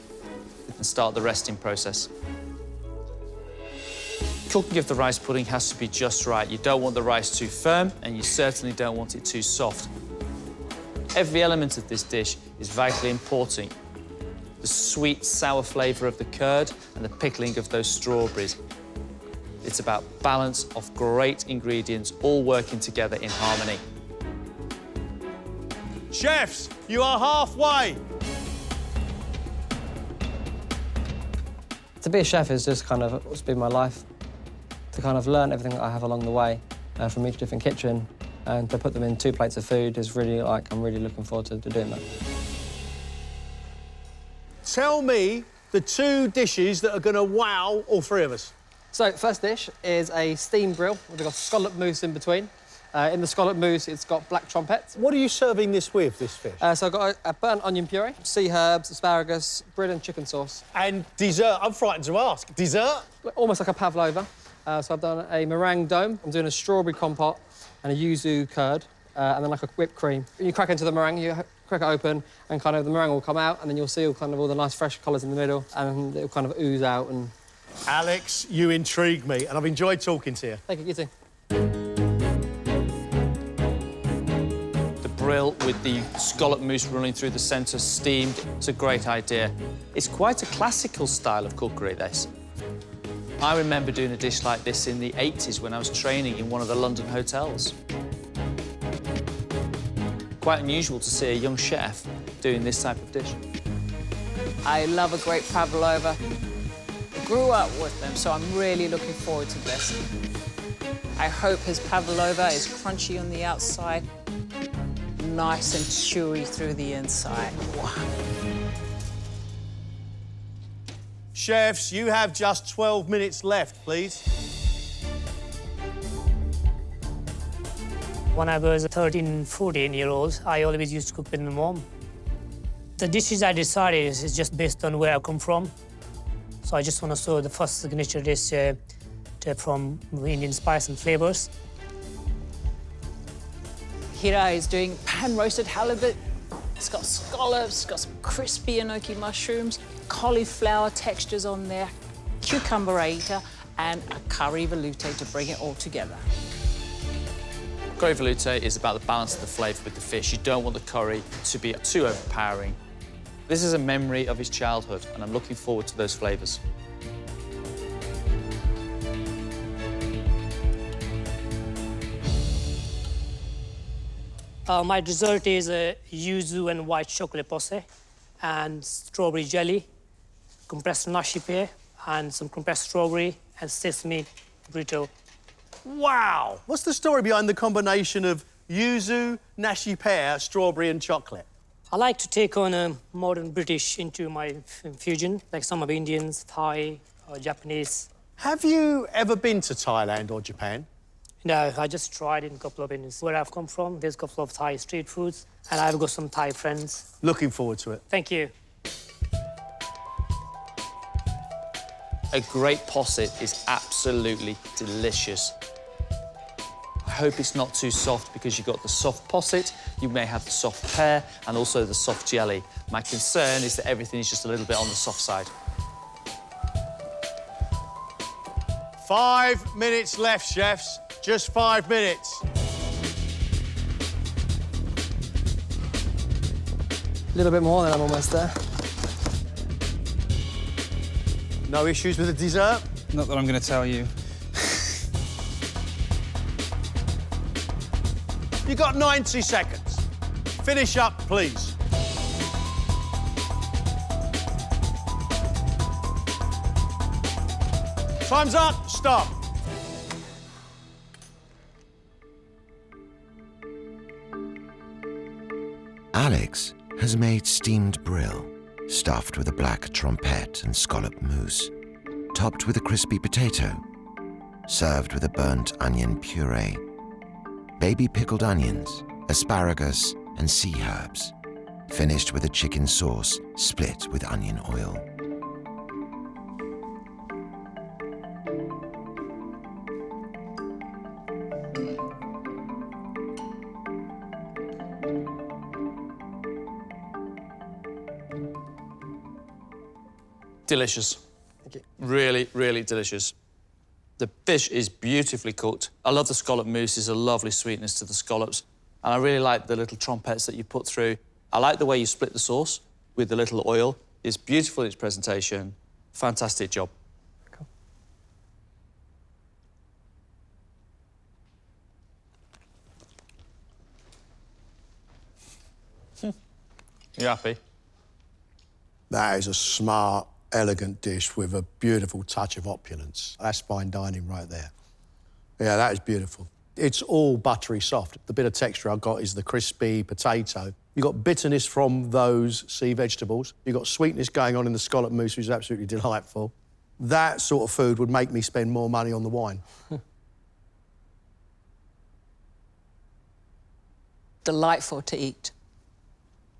Speaker 5: and start the resting process. cooking of the rice pudding has to be just right. You don't want the rice too firm, and you certainly don't want it too soft. Every element of this dish is vitally important. The sweet, sour flavour of the curd and the pickling of those strawberries. It's about balance of great ingredients all working together in harmony.
Speaker 7: Chefs, you are halfway.
Speaker 8: To be a chef is just kind of what's been my life. To kind of learn everything that I have along the way from each different kitchen and to put them in 2 plates of food is really like, I'm really looking forward to doing that.
Speaker 7: Tell me the 2 dishes that are going to wow all 3 of us.
Speaker 8: So, first dish is a steam grill. We've got scallop mousse in between. In the scallop mousse, it's got black trumpet.
Speaker 7: What are you serving this with, this fish?
Speaker 8: So I've got a burnt onion puree, sea herbs, asparagus, bread and chicken sauce.
Speaker 7: And dessert, I'm frightened to ask. Dessert?
Speaker 8: Almost like a pavlova. So I've done a meringue dome. I'm doing a strawberry compote and a yuzu curd, and then like a whipped cream. You crack into the meringue, you crack it open, and kind of the meringue will come out, and then you'll see all the nice fresh colours in the middle, and it'll kind of ooze out. And
Speaker 7: Alex, you intrigue me, and I've enjoyed talking to you.
Speaker 8: thank you, you too.
Speaker 5: The brill with the scallop mousse running through the centre, steamed, it's a great idea. It's quite a classical style of cookery, this. I remember doing a dish like this in the 80s when I was training in one of the London hotels. Quite unusual to see a young chef doing this type of dish.
Speaker 9: I love a great pavlova. Grew up with them, so I'm really looking forward to this. I hope his pavlova is crunchy on the outside, nice and chewy through the inside. Wow.
Speaker 7: Chefs, you have just 12 minutes left, please.
Speaker 3: When I was 13, 14-year-old, I always used to cook with my mom. The dishes I decided is just based on where I come from. So I just want to show the first signature dish from Indian spice and flavors.
Speaker 9: Hira is doing pan-roasted halibut. It's got scallops, it's got some crispy enoki mushrooms, cauliflower textures on there, cucumber aita, and a curry velouté to bring it all together.
Speaker 5: Curry velouté is about the balance of the flavour with the fish. You don't want the curry to be too overpowering. This is a memory of his childhood, and I'm looking forward to those flavours.
Speaker 3: My dessert is yuzu and white chocolate posse, and strawberry jelly, compressed nashi pear, and some compressed strawberry, and sesame burrito.
Speaker 7: Wow! What's the story behind the combination of yuzu, nashi pear, strawberry and chocolate?
Speaker 3: I like to take on a modern British into my fusion, like some of Indians, Thai, or Japanese.
Speaker 7: Have you ever been to Thailand or Japan?
Speaker 3: No, I just tried in a couple of Indians. Where I've come from, there's a couple of Thai street foods, and I've got some Thai friends.
Speaker 7: Looking forward to it.
Speaker 3: Thank you.
Speaker 5: A great posset is absolutely delicious. I hope it's not too soft because you've got the soft posset, you may have the soft pear and also the soft jelly. My concern is that everything is just a little bit on the soft side.
Speaker 7: 5 minutes left, chefs. Just 5 minutes.
Speaker 8: A little bit more, then I'm almost there.
Speaker 7: No issues with the dessert?
Speaker 2: Not that I'm going to tell you.
Speaker 7: You got 90 seconds. Finish up, please. Time's up. Stop.
Speaker 1: Alex has made steamed brill, stuffed with a black trumpet and scallop mousse, topped with a crispy potato, served with a burnt onion puree, baby pickled onions, asparagus, and sea herbs, finished with a chicken sauce split with onion oil.
Speaker 5: Delicious.
Speaker 8: Thank you.
Speaker 5: Really, really delicious. The fish is beautifully cooked. I love the scallop mousse. There's a lovely sweetness to the scallops. And I really like the little trompettes that you put through. I like the way you split the sauce with the little oil. It's beautiful in its presentation. Fantastic job.
Speaker 8: Cool.
Speaker 5: You happy?
Speaker 7: That is a smart, elegant dish with a beautiful touch of opulence. That's fine dining right there. Yeah, that is beautiful. It's all buttery soft. The bit of texture I've got is the crispy potato. You've got bitterness from those sea vegetables. You've got sweetness going on in the scallop mousse, which is absolutely delightful. That sort of food would make me spend more money on the wine.
Speaker 6: Delightful to eat.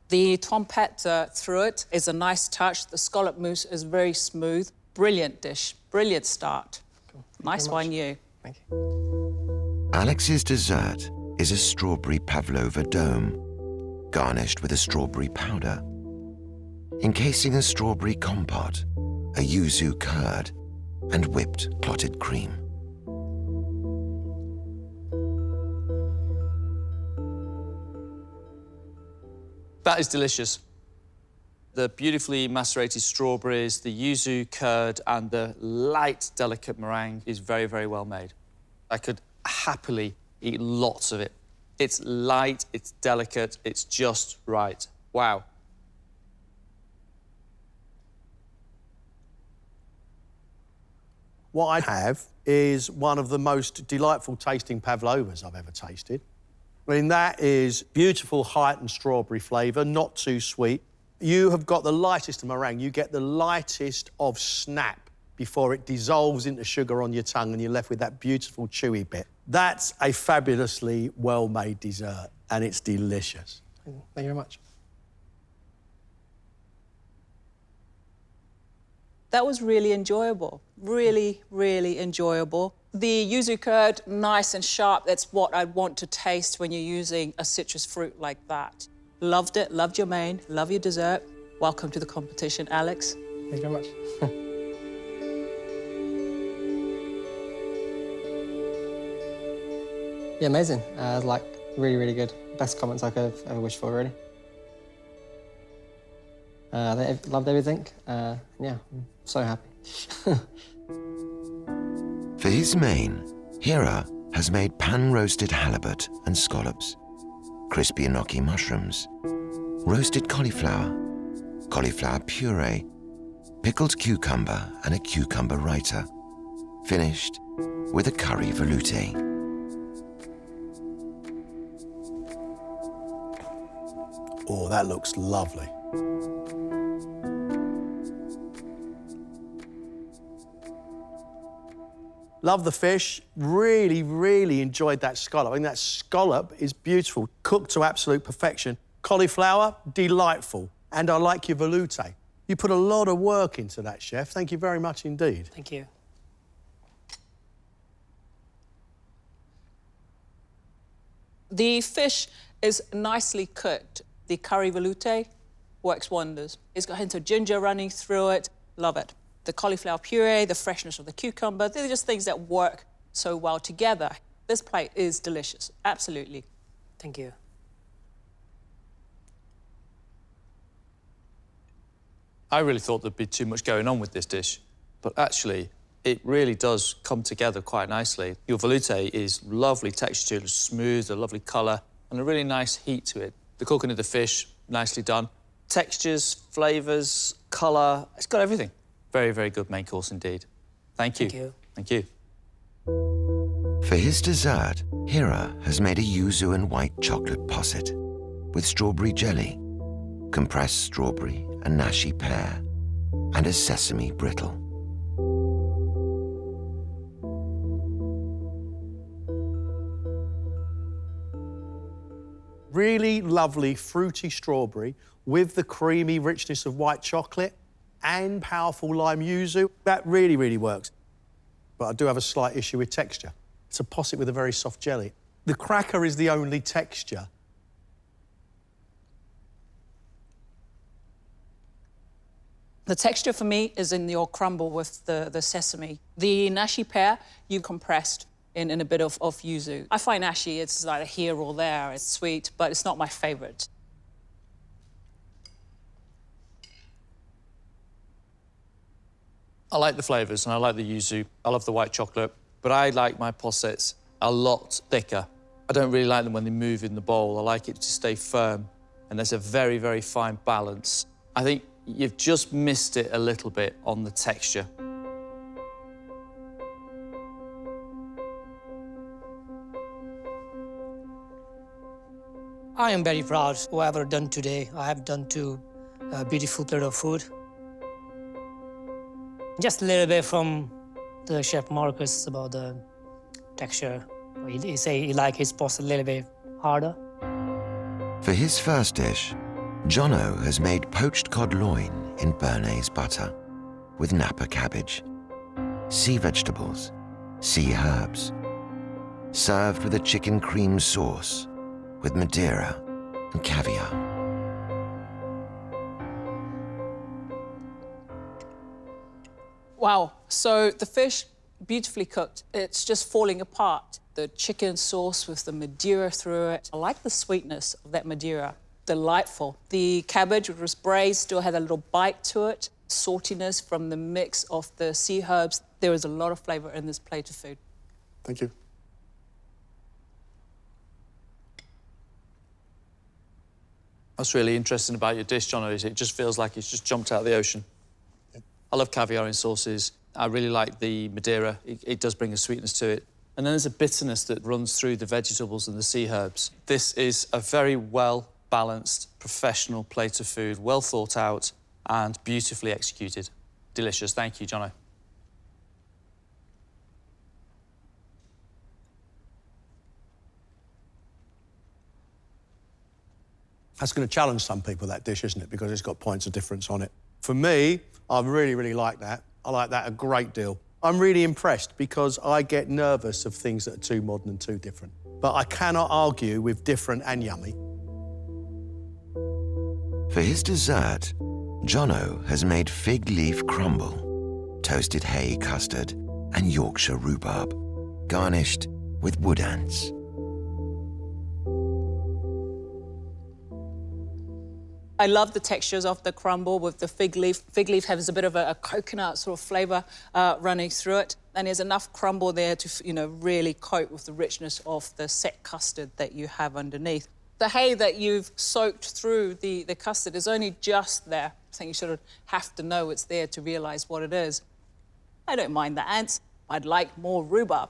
Speaker 6: The trompette through it is a nice touch. The scallop mousse is very smooth. Brilliant dish, brilliant start.
Speaker 8: Cool.
Speaker 6: Nice one, you.
Speaker 8: Thank you.
Speaker 1: Alex's dessert is a strawberry pavlova dome, garnished with a strawberry powder, encasing a strawberry compote, a yuzu curd, and whipped clotted cream.
Speaker 5: That is delicious. The beautifully macerated strawberries, the yuzu curd, and the light, delicate meringue is very, very well made. I could happily eat lots of it. It's light, it's delicate, it's just right. Wow.
Speaker 7: What I have is one of the most delightful tasting pavlovas I've ever tasted. I mean, that is beautiful heightened strawberry flavour, not too sweet. You have got the lightest of meringue. You get the lightest of snap before it dissolves into sugar on your tongue and you're left with that beautiful chewy bit. That's a fabulously well-made dessert and it's delicious.
Speaker 8: Thank you very much.
Speaker 6: That was really enjoyable. Really, really enjoyable. The yuzu curd, nice and sharp. That's what I'd want to taste when you're using a citrus fruit like that. Loved it, loved your main, love your dessert. Welcome to the competition, Alex.
Speaker 8: Thank you very much. Yeah, amazing. Like, really, really good. Best comments I could have ever wished for, really. They loved everything. Yeah, I'm so happy.
Speaker 1: For his main, Hira has made pan-roasted halibut and scallops, crispy gnocchi mushrooms, roasted cauliflower puree, pickled cucumber and a cucumber raita, finished with a curry veloute.
Speaker 7: Oh, that looks lovely. Love the fish. Really, really enjoyed that scallop. I think that scallop is beautiful, cooked to absolute perfection. Cauliflower, delightful. And I like your veloute. You put a lot of work into that, chef. Thank you very much indeed.
Speaker 3: Thank you.
Speaker 6: The fish is nicely cooked. The curry veloute works wonders. It's got a hint of ginger running through it. Love it. The cauliflower puree, the freshness of the cucumber, they're just things that work so well together. This plate is delicious, absolutely.
Speaker 3: Thank you.
Speaker 5: I really thought there'd be too much going on with this dish, but actually, it really does come together quite nicely. Your veloute is lovely texture, smooth, a lovely colour, and a really nice heat to it. The cooking of the fish, nicely done. Textures, flavours, colour, it's got everything. Very, very good main course indeed. Thank you.
Speaker 3: Thank you.
Speaker 5: Thank you.
Speaker 1: For his dessert, Hira has made a yuzu and white chocolate posset with strawberry jelly, compressed strawberry and nashi pear, and a sesame brittle.
Speaker 7: Really lovely fruity strawberry with the creamy richness of white chocolate and powerful lime yuzu. That really, really works. But I do have a slight issue with texture. It's a posset with a very soft jelly. The cracker is the only texture.
Speaker 6: The texture for me is in your crumble with the sesame. The nashi pear, you compressed in a bit of yuzu. I find nashi, it's like here or there. It's sweet, but it's not my favourite.
Speaker 5: I like the flavours and I like the yuzu. I love the white chocolate, but I like my possets a lot thicker. I don't really like them when they move in the bowl. I like it to stay firm, and there's a very, very fine balance. I think you've just missed it a little bit on the texture.
Speaker 3: I am very proud of whatever I've done today. I have done two beautiful plate of food. Just a little bit from the chef Marcus about the texture. He say he like his pasta a little bit harder.
Speaker 1: For his first dish, Jono has made poached cod loin in béarnaise butter with Napa cabbage, sea vegetables, sea herbs, served with a chicken cream sauce with Madeira and caviar.
Speaker 6: Wow, so the fish, beautifully cooked. It's just falling apart. The chicken sauce with the Madeira through it. I like the sweetness of that Madeira. Delightful. The cabbage, which was braised, still had a little bite to it. Saltiness from the mix of the sea herbs. There is a lot of flavour in this plate of food.
Speaker 4: Thank you.
Speaker 5: What's really interesting about your dish, Jono, is it just feels like it's just jumped out of the ocean. I love caviar in sauces. I really like the Madeira. It does bring a sweetness to it. And then there's a bitterness that runs through the vegetables and the sea herbs. This is a very well-balanced, professional plate of food, well thought out and beautifully executed. Delicious. Thank you, Jono.
Speaker 7: That's going to challenge some people, that dish, isn't it? Because it's got points of difference on it. For me, I really, really like that. I like that a great deal. I'm really impressed because I get nervous of things that are too modern and too different. But I cannot argue with different and yummy.
Speaker 1: For his dessert, Jono has made fig leaf crumble, toasted hay custard, and Yorkshire rhubarb, garnished with wood ants.
Speaker 6: I love the textures of the crumble with the fig leaf. Fig leaf has a bit of a coconut sort of flavour running through it. And there's enough crumble there to, really coat with the richness of the set custard that you have underneath. The hay that you've soaked through the custard is only just there. I think you sort of have to know it's there to realise what it is. I don't mind the ants. I'd like more rhubarb.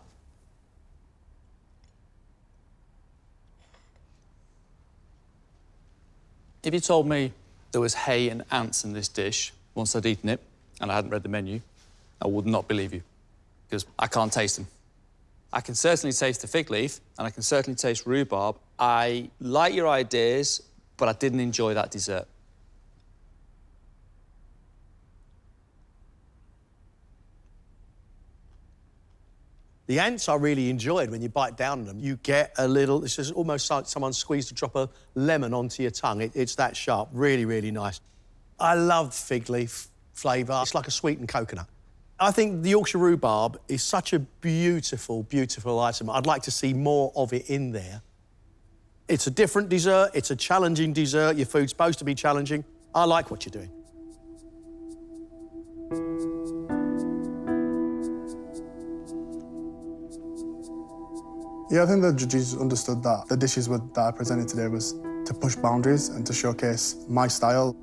Speaker 5: If you told me there was hay and ants in this dish once I'd eaten it and I hadn't read the menu, I would not believe you, because I can't taste them. I can certainly taste the fig leaf and I can certainly taste rhubarb. I like your ideas, but I didn't enjoy that dessert.
Speaker 7: The ants I really enjoyed when you bite down on them. You get a little, it's just almost like someone squeezed a drop of lemon onto your tongue. It's that sharp, really, really nice. I love fig leaf flavour. It's like a sweetened coconut. I think the Yorkshire rhubarb is such a beautiful, beautiful item. I'd like to see more of it in there. It's a different dessert. It's a challenging dessert. Your food's supposed to be challenging. I like what you're doing.
Speaker 4: Yeah, I think the judges understood that the dishes that I presented today was to push boundaries and to showcase my style.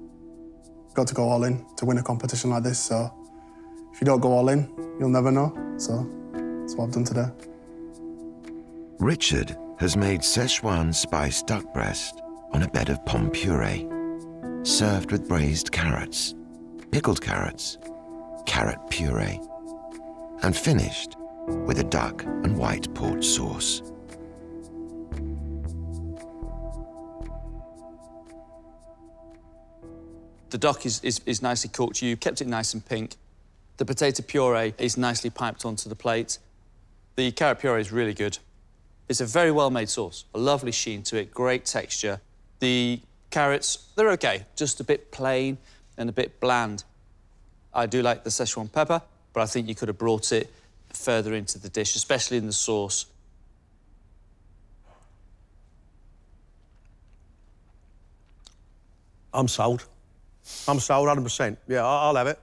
Speaker 4: Got to go all in to win a competition like this, so if you don't go all in, you'll never know. So that's what I've done today.
Speaker 1: Richard has made Szechuan spiced duck breast on a bed of pom puree, served with braised carrots, pickled carrots, carrot puree, and finished with a duck and white port sauce.
Speaker 5: The duck is nicely cooked. You kept it nice and pink. The potato puree is nicely piped onto the plate. The carrot puree is really good. It's a very well-made sauce, a lovely sheen to it, great texture. The carrots, they're OK, just a bit plain and a bit bland.
Speaker 10: I do like the Szechuan pepper, but I think you could have brought it further into the dish, especially in the sauce.
Speaker 7: I'm sold. I'm sold, 100%. Yeah, I'll have it.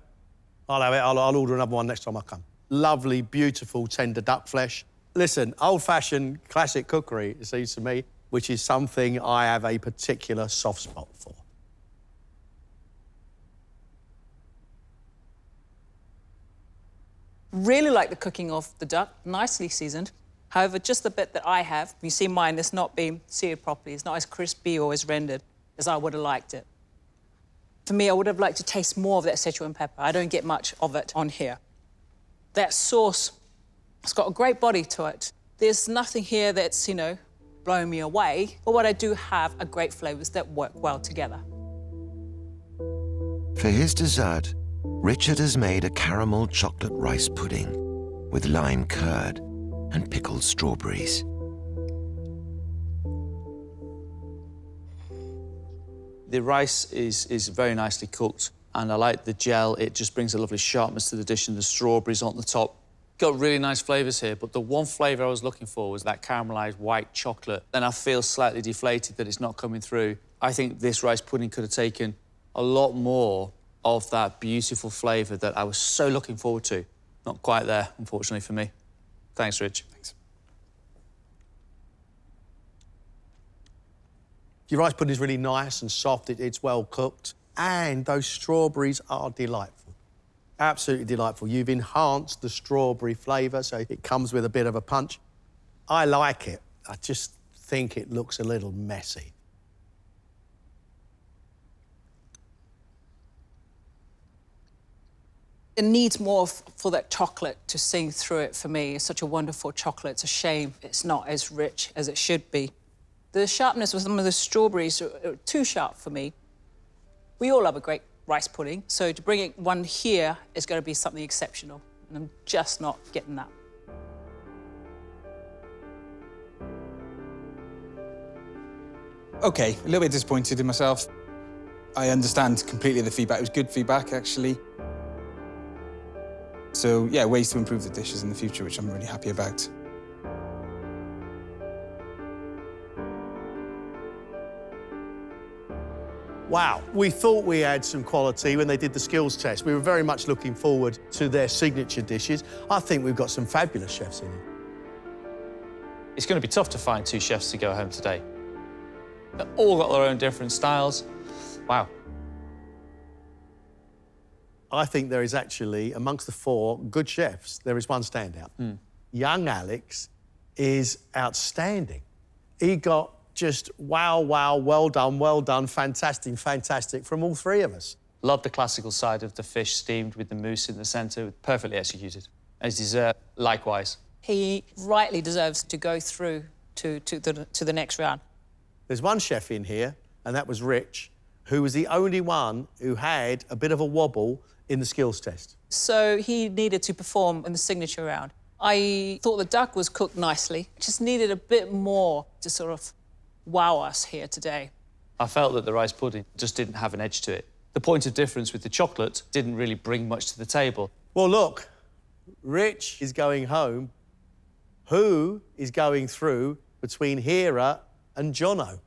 Speaker 7: I'll have it. I'll order another one next time I come. Lovely, beautiful, tender duck flesh. Listen, old-fashioned classic cookery, it seems to me, which is something I have a particular soft spot for.
Speaker 6: Really like the cooking of the duck, nicely seasoned. However, just the bit that I have, you see mine, it's not being seared properly. It's not as crispy or as rendered as I would have liked it. For me, I would have liked to taste more of that Szechuan pepper. I don't get much of it on here. That sauce, it's got a great body to it. There's nothing here that's, you know, blowing me away. But what I do have are great flavours that work well together.
Speaker 1: For his dessert, Richard has made a caramel chocolate rice pudding with lime curd and pickled strawberries.
Speaker 10: The rice is very nicely cooked, and I like the gel. It just brings a lovely sharpness to the dish, and the strawberries on the top. Got really nice flavours here, but the one flavour I was looking for was that caramelised white chocolate. Then I feel slightly deflated that it's not coming through. I think this rice pudding could have taken a lot more of that beautiful flavour that I was so looking forward to. Not quite there, unfortunately, for me. Thanks, Rich.
Speaker 2: Thanks.
Speaker 7: Your rice pudding is really nice and soft, it's well cooked, and those strawberries are delightful. Absolutely delightful. You've enhanced the strawberry flavour, so it comes with a bit of a punch. I like it. I just think it looks a little messy.
Speaker 6: It needs more for that chocolate to sing through it for me. It's such a wonderful chocolate. It's a shame it's not as rich as it should be. The sharpness with some of the strawberries are too sharp for me. We all love a great rice pudding, so to bring one here is going to be something exceptional, and I'm just not getting that.
Speaker 2: OK, a little bit disappointed in myself. I understand completely the feedback. It was good feedback, actually. So, yeah, ways to improve the dishes in the future, which I'm really happy about.
Speaker 7: Wow, we thought we had some quality when they did the skills test. We were very much looking forward to their signature dishes. I think we've got some fabulous chefs in here.
Speaker 10: It's going to be tough to find two chefs to go home today. They've all got their own different styles. Wow.
Speaker 7: I think there is actually, amongst the four good chefs, there is one standout. Young Alex is outstanding. He got just wow, wow, well done, fantastic, fantastic from all three of us.
Speaker 10: Love the classical side of the fish steamed with the mousse in the centre, perfectly executed. As dessert, likewise.
Speaker 6: He rightly deserves to go through to the next round.
Speaker 7: There's one chef in here, and that was Rich, who was the only one who had a bit of a wobble in the skills test.
Speaker 6: So he needed to perform in the signature round. I thought the duck was cooked nicely. It just needed a bit more to sort of wow us here today.
Speaker 10: I felt that the rice pudding just didn't have an edge to it. The point of difference with the chocolate didn't really bring much to the table.
Speaker 7: Well, look, Rich is going home. Who is going through between Hera and Jono?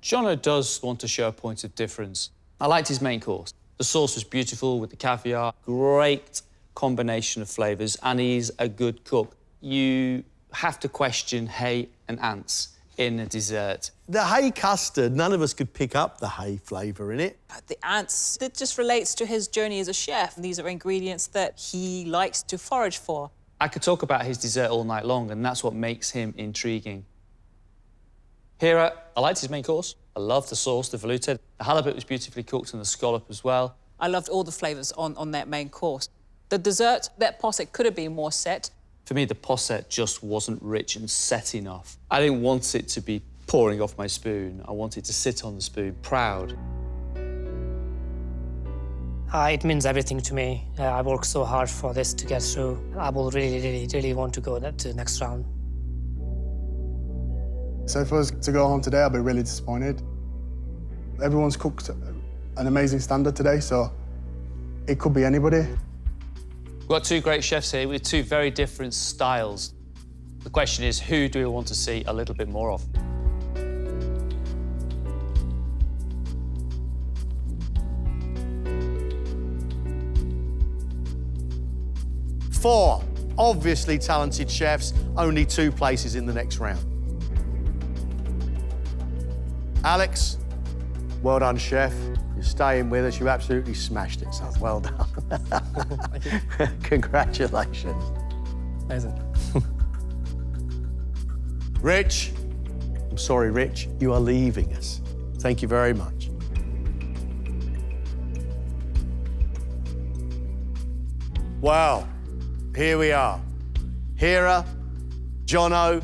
Speaker 10: Jono does want to show a point of difference. I liked his main course. The sauce was beautiful with the caviar, great combination of flavours, and he's a good cook. You have to question hay and ants in a dessert.
Speaker 7: The hay custard, none of us could pick up the hay flavour in it.
Speaker 6: The ants, it just relates to his journey as a chef. These are ingredients that he likes to forage for.
Speaker 10: I could talk about his dessert all night long, and that's what makes him intriguing. Hera, I liked his main course. I loved the sauce, the velouté. The halibut was beautifully cooked and the scallop as well.
Speaker 6: I loved all the flavours on that main course. The dessert, that posset could have been more set.
Speaker 10: For me, the posset just wasn't rich and set enough. I didn't want it to be pouring off my spoon. I wanted to sit on the spoon, proud.
Speaker 3: It means everything to me. I worked so hard for this to get through. I will really want to go to the next round.
Speaker 4: So if I was to go home today, I'd be really disappointed. Everyone's cooked an amazing standard today, so It could be anybody.
Speaker 5: We've got two great chefs here with two very different styles. The question is, who do we want to see a little bit more of?
Speaker 7: Four obviously talented chefs, only 2 places in the next round. Alex, well done, chef. You're staying with us. You absolutely smashed it, son. Well done. Congratulations.
Speaker 8: Amazing.
Speaker 7: Rich, I'm sorry, Rich, you are leaving us. Thank you very much. Well, here we are. Hera, Jono,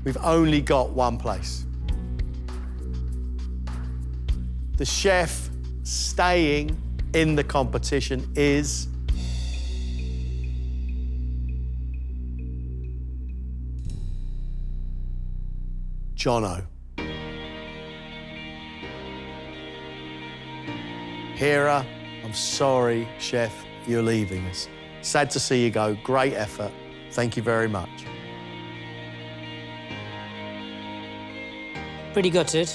Speaker 7: we've only got 1 place. The chef staying in the competition is Jono. Hera, I'm sorry, chef, you're leaving us. Sad to see you go. Great effort. Thank you very much.
Speaker 3: Pretty gutted,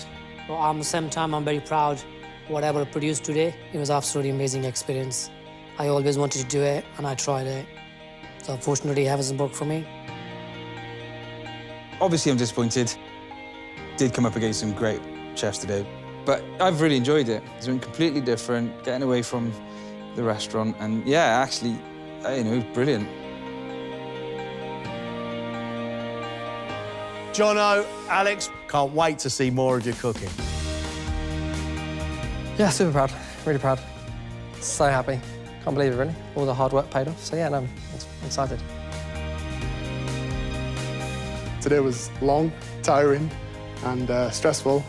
Speaker 3: but at the same time, I'm very proud. Whatever I produced today, it was absolutely amazing experience. I always wanted to do it, and I tried it. So unfortunately, it hasn't worked for me.
Speaker 2: Obviously, I'm disappointed. Did come up against some great chefs today, but I've really enjoyed it. It's been completely different, getting away from the restaurant, and yeah, actually, you know, it was brilliant.
Speaker 7: Jono, Alex, can't wait to see more of your cooking.
Speaker 8: Yeah, super proud. Really proud. So happy. Can't believe it, really. All the hard work paid off. So yeah, no, I'm excited.
Speaker 4: Today was long, tiring, and stressful,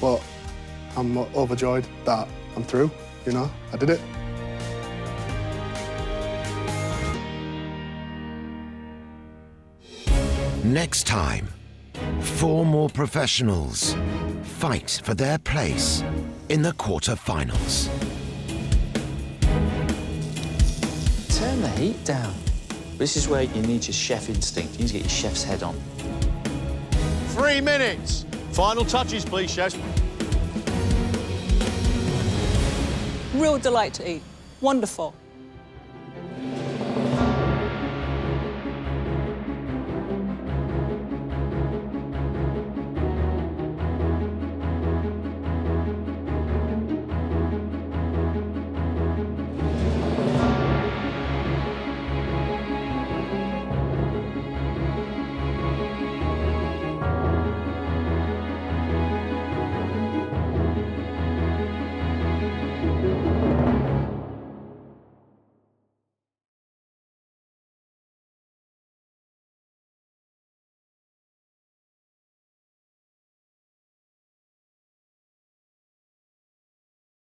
Speaker 4: but I'm overjoyed that I'm through, you know, I did it.
Speaker 1: Next time, 4 more professionals fight for their place in the quarter-finals.
Speaker 10: Turn the heat down. This is where you need your chef instinct. You need to get your chef's head on.
Speaker 7: 3 minutes. Final touches, please, chefs.
Speaker 6: Real delight to eat. Wonderful.